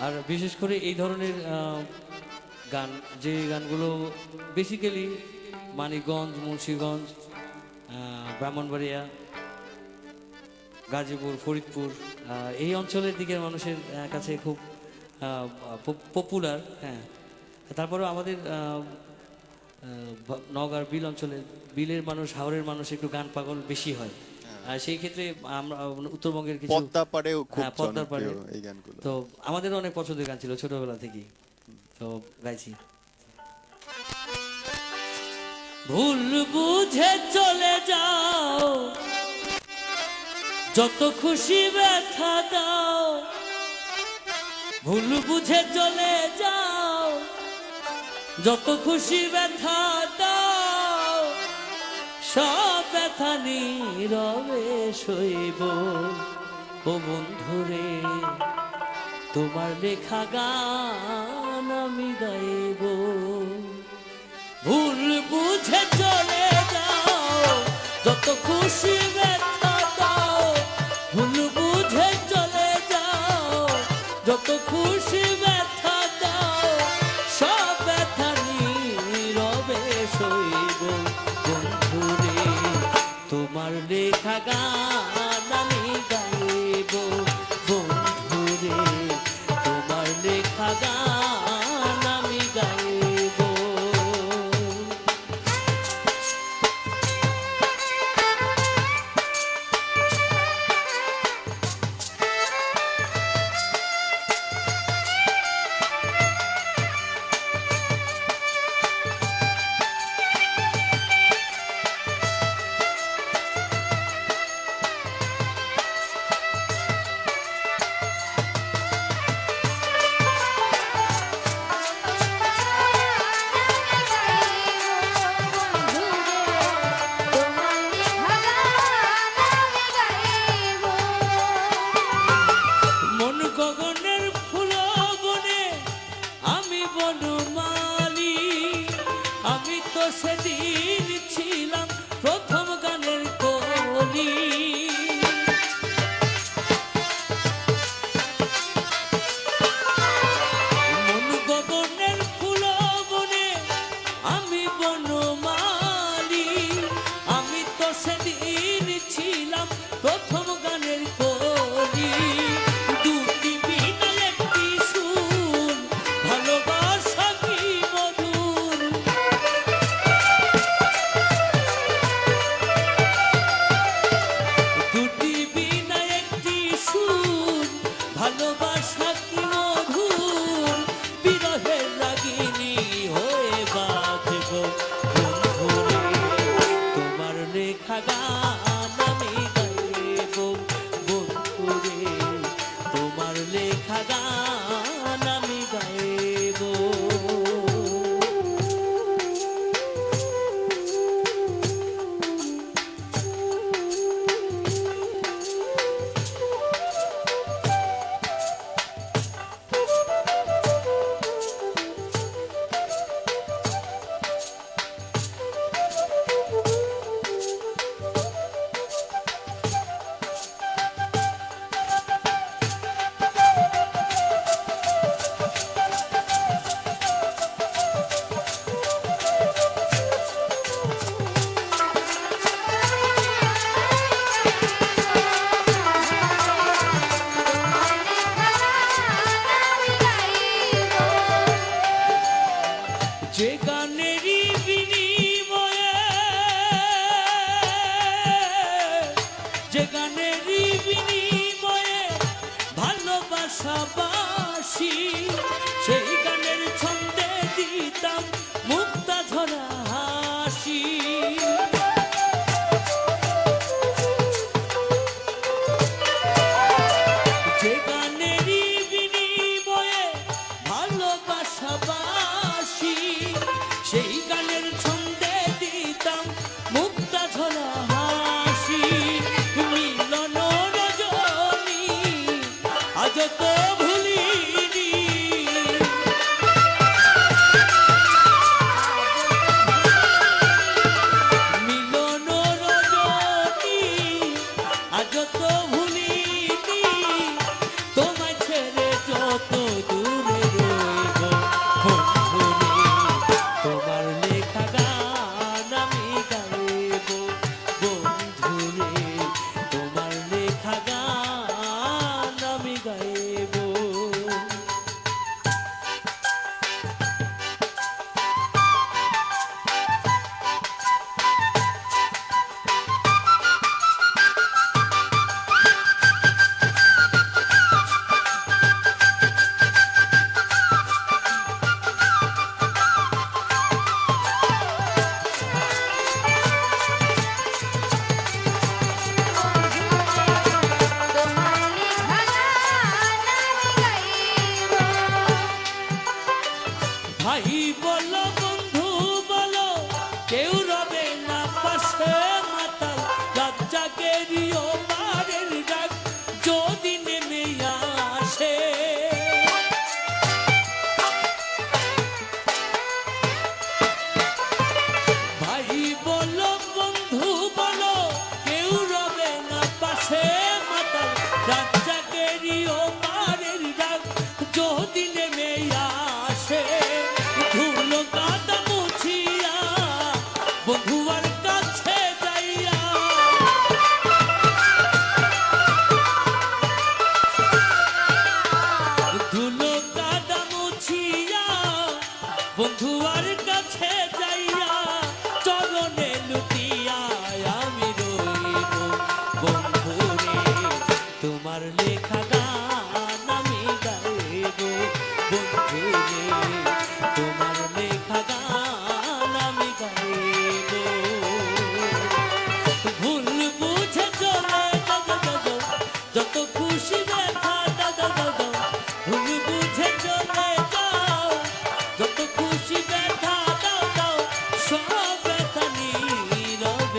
আর বিশেষ করে এই ধরনের গান, যে গানগুলো বেসিক্যালি মানিকগঞ্জ, মুন্সিগঞ্জ, ব্রাহ্মণবাড়িয়া, গাজীপুর, ফরিদপুর এই অঞ্চলের দিকের মানুষের কাছে খুব পপুলার। হ্যাঁ, তারপরেও আমাদের নওগাঁর বিল অঞ্চলের, বিলের মানুষ, হাওরের মানুষ একটু গান পাগল বেশি হয়। সেই ক্ষেত্রে আমরা উত্তরবঙ্গের কিছু পদ্মার পাড়েও খুব পদ্মার পাড়ে জনপ্রিয় এই গানগুলো। তো আমাদের অনেক পছন্দের গান ছিল ছোটবেলা থেকেই, তো গাইছি। ভুল বুঝে চলে যাও, যত খুশি ব্যথা দাও। ভুল বুঝে চলে যাও, যত খুশি ব্যথা দাও। সব ব্যথা নীরবে সইব ও বন্ধুরে, তোমার লেখা গান আমি গাইব। ভুল বুঝে চলে যাও, যত খুশি ব্যথা দাও। ভুল বুঝে চলে যাও, যত খুশি ব্যথা দাও। সব ব্যথা নীরবে সইব বন্ধুরে, তোমার লেখা গান আমি গাইব। বন্ধুরে, তোমার লেখা গান আমি গাইব। সেদিন ছিলাম প্রথম গানের কলি। মন গগনের ফুল বনে আমি বনমালী। আমি তো সেদিন ছিলাম প্রথম গানের কলি। দুটি বিনা একটি সুর, ভালোবাসা কি মধুর। দুটি বিনা একটি সুর, ভালোবাসা কি মধুর। বিরহের রাগিনী হয়ে বাঁধব বন্ধুরে, তোমার লেখা গান আমি গাইব। বন্ধুরে, তোমার লেখা গান আমি গাইব। যে গানেরই বিনিময়ে, যে গানেরই বিনিময়ে ভালোবাসা বাসি। সেই গানের ছন্দে দিতাম মুক্তা ঝরা হাসি। যে গানেরই বিনিময়ে ভালোবাসা বাসি। সেই গানের ছন্দে দিতাম মুক্তা ঝরা হাসি। মিলন রজনী আজ তো ভুল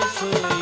অবশ্যই